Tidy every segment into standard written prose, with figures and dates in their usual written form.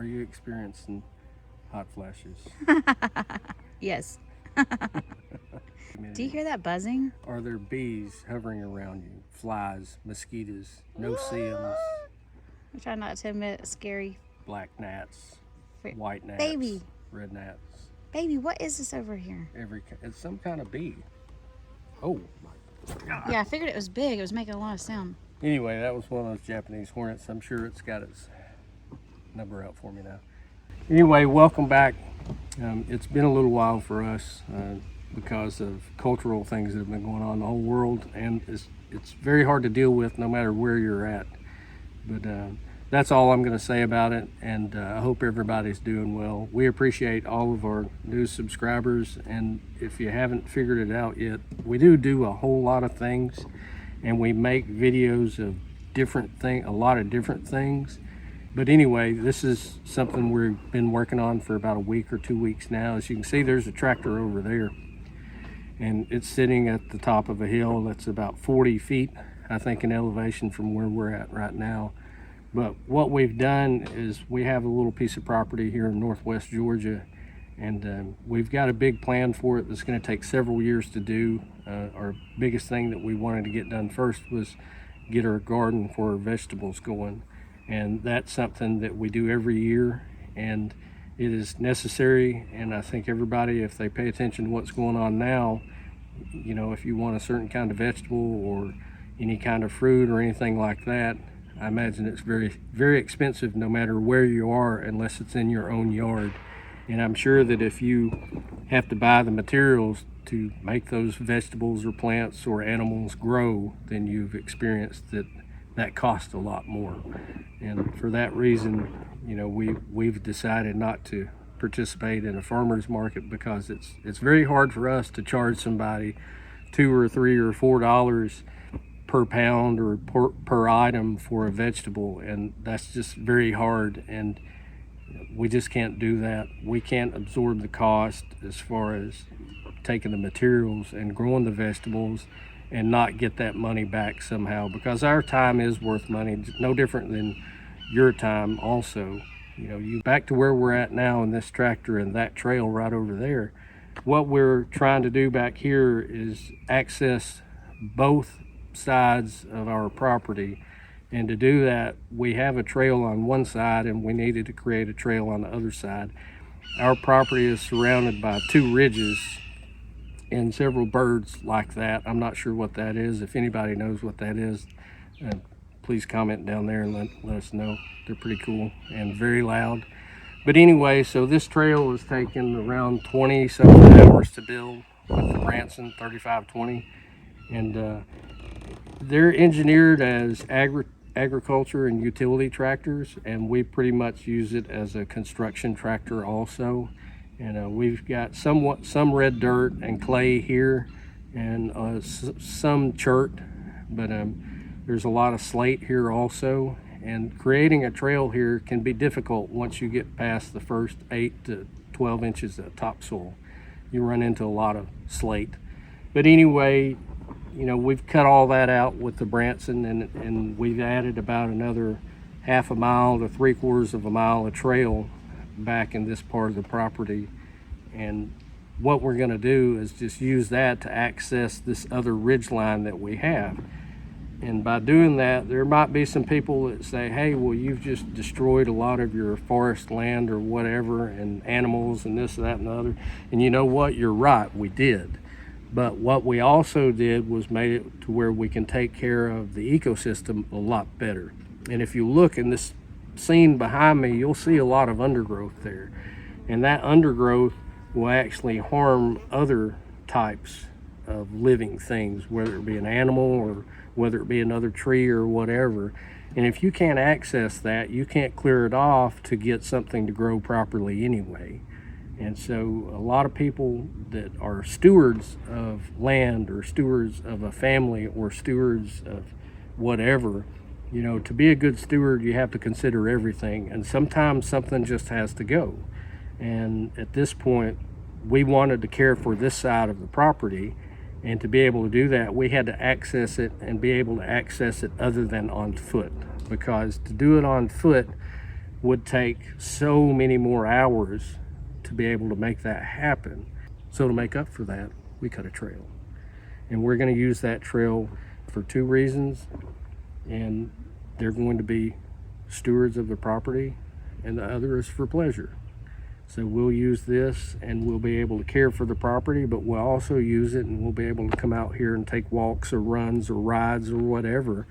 Are you experiencing hot flashes? Yes. Do you hear that buzzing? Are there bees hovering around you? Flies, mosquitoes, no-see-ums, I try not to admit it's scary. black gnats, white gnats, Baby, red gnats. baby, what is this over here? It's some kind of bee. Oh my God. Yeah, I figured it was big. It was making a lot of sound. Anyway, that was one of those Japanese hornets. I'm sure it's got its number out for me now. Anyway, welcome back. It's been a little while for us because of cultural things that have been going on in the whole world, and it's very hard to deal with no matter where you're at. But that's all I'm going to say about it, and I hope everybody's doing well. We appreciate all of our new subscribers, and if you haven't figured it out yet, we do a whole lot of things, and we make videos of a lot of different things. But anyway, this is something we've been working on for about a week or 2 weeks now. As you can see, there's a tractor over there, and it's sitting at the top of a hill that's about 40 feet, I think, in elevation from where we're at right now. But what we've done is we have a little piece of property here in northwest Georgia, and we've got a big plan for it that's going to take several years to do. Our biggest thing that we wanted to get done first was get our garden for our vegetables going, and that's something that we do every year, and it is necessary. And I think everybody, if they pay attention to what's going on now, you know, if you want a certain kind of vegetable or any kind of fruit or anything like that, I imagine it's very, very expensive no matter where you are, unless it's in your own yard. And I'm sure that if you have to buy the materials to make those vegetables or plants or animals grow, then you've experienced that costs a lot more. And for that reason, you know, we've decided not to participate in a farmer's market, because it's very hard for us to charge somebody $2 or $3 or $4 per pound or per item for a vegetable, and that's just very hard, and we just can't do that. We can't absorb the cost as far as taking the materials and growing the vegetables and not get that money back somehow, because our time is worth money, no different than your time also. You know, you back to where we're at now in this tractor and that trail right over there. What we're trying to do back here is access both sides of our property, and to do that we have a trail on one side and we needed to create a trail on the other side. Our property is surrounded by 2 ridges and several birds like that. I'm not sure what that is. If anybody knows what that is, please comment down there and let us know. They're pretty cool and very loud. But anyway, so this trail was taken around 20 something hours to build with the Branson 3520, and they're engineered as agriculture and utility tractors, and we pretty much use it as a construction tractor also. And we've got some red dirt and clay here, and some chert, but there's a lot of slate here also. And creating a trail here can be difficult once you get past the first 8 to 12 inches of topsoil. You run into a lot of slate. But anyway, you know, we've cut all that out with the Branson, and we've added about another half a mile to 3/4 of a mile of trail back in this part of the property. And what we're going to do is just use that to access this other ridge line that we have. And by doing that, there might be some people that say, hey, well, you've just destroyed a lot of your forest land or whatever, and animals and this, that, and the other. And you know what? You're right, we did. But what we also did was made it to where we can take care of the ecosystem a lot better. And if you look in this scene behind me, you'll see a lot of undergrowth there. And that undergrowth will actually harm other types of living things, whether it be an animal or whether it be another tree or whatever. And if you can't access that, you can't clear it off to get something to grow properly anyway. And so a lot of people that are stewards of land or stewards of a family or stewards of whatever, you know, to be a good steward, you have to consider everything. And sometimes something just has to go. And at this point, we wanted to care for this side of the property. And to be able to do that, we had to access it and be able to access it other than on foot. Because to do it on foot, would take so many more hours to be able to make that happen. So to make up for that, we cut a trail. And we're going to use that trail for 2 reasons. And they're going to be stewards of the property, and the other is for pleasure. So we'll use this and we'll be able to care for the property, but we'll also use it and we'll be able to come out here and take walks or runs or rides or whatever,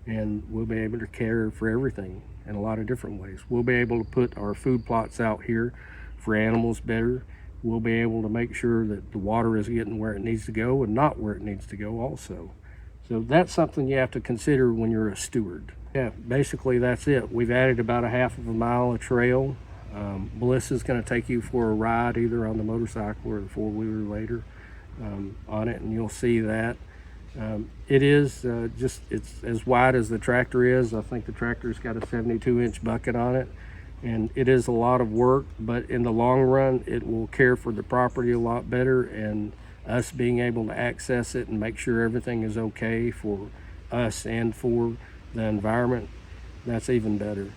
and we'll be able to care for everything in a lot of different ways. We'll be able to put our food plots out here for animals better. We'll be able to make sure that the water is getting where it needs to go and not where it needs to go also. So that's something you have to consider when you're a steward. Yeah, basically that's it. We've added about a half of a mile of trail. Melissa's going to take you for a ride either on the motorcycle or the 4-wheeler later on it, and you'll see that. It is it's as wide as the tractor is. I think the tractor's got a 72-inch bucket on it, and it is a lot of work, but in the long run it will care for the property a lot better, and us being able to access it and make sure everything is okay for us and for the environment, that's even better.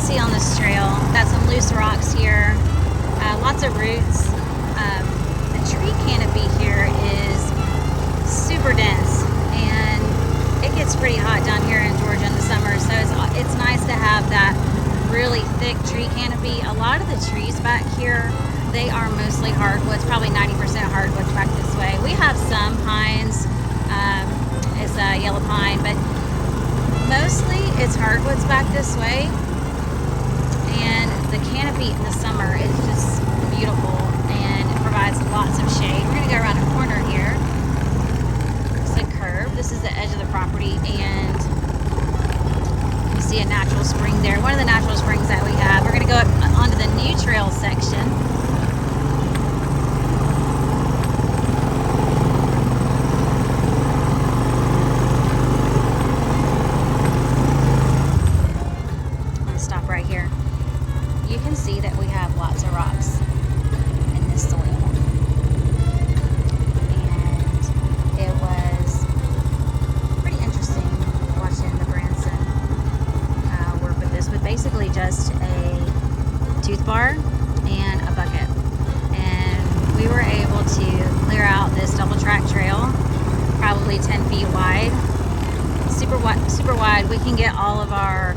see on this trail. Got some loose rocks here, lots of roots. The tree canopy here is super dense, and it gets pretty hot down here in Georgia in the summer, so it's nice to have that really thick tree canopy. A lot of the trees back here, they are mostly hardwoods, probably 90% hardwoods back this way. We have some pines, it's a yellow pine, but mostly it's hardwoods back this way. And the canopy in the summer is just beautiful and it provides lots of shade. We're gonna go around a corner here. It's a curve. This is the edge of the property, and you see a natural spring there. One of the natural springs that we have. We're gonna go up onto the new trail section. Stop right here. You can see that we have lots of rocks in this soil. And it was pretty interesting watching the Branson work with this, with basically just a tooth bar and a bucket. And we were able to clear out this double track trail, probably 10 feet wide. Super wide. We can get all of our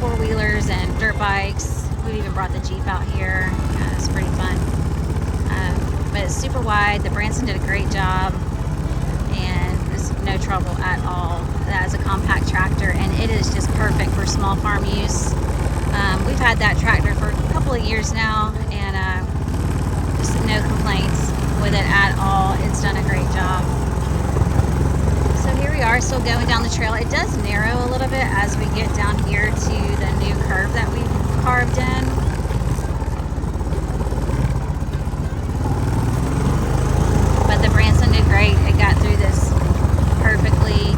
four-wheelers and dirt bikes. We've even brought the Jeep out here. It's pretty fun. But it's super wide. The Branson did a great job, and it's no trouble at all. That is a compact tractor, and it is just perfect for small farm use. We've had that tractor for a couple of years now, and just no complaints with it at all. It's done a great job. So here we are, still going down the trail. It does narrow a little bit as we get down here to the new curve that we've carved in. But the Branson did great. It got through this perfectly.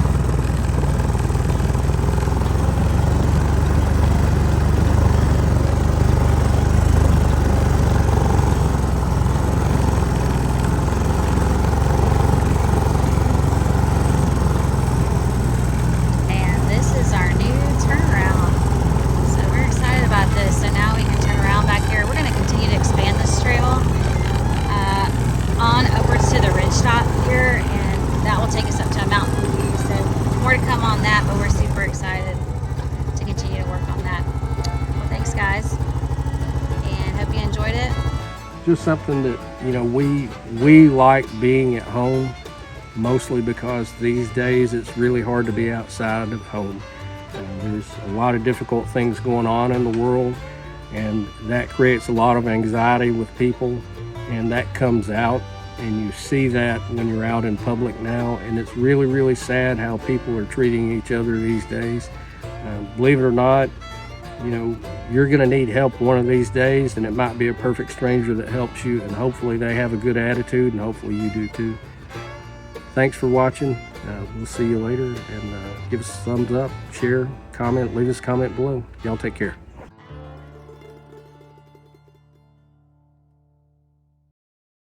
Take us up to a mountain view, so more to come on that, but we're super excited to continue to work on that. Well, thanks guys, and hope you enjoyed it. Just something that, you know, we like being at home, mostly because these days it's really hard to be outside of home. There's a lot of difficult things going on in the world, and that creates a lot of anxiety with people, and that comes out. And you see that when you're out in public now, and it's really, really sad how people are treating each other these days. Believe it or not, you know, you're gonna need help one of these days, and it might be a perfect stranger that helps you, and hopefully they have a good attitude, and hopefully you do too. Thanks for watching. We'll see you later, and give us a thumbs up, share, comment, leave us a comment below. Y'all take care.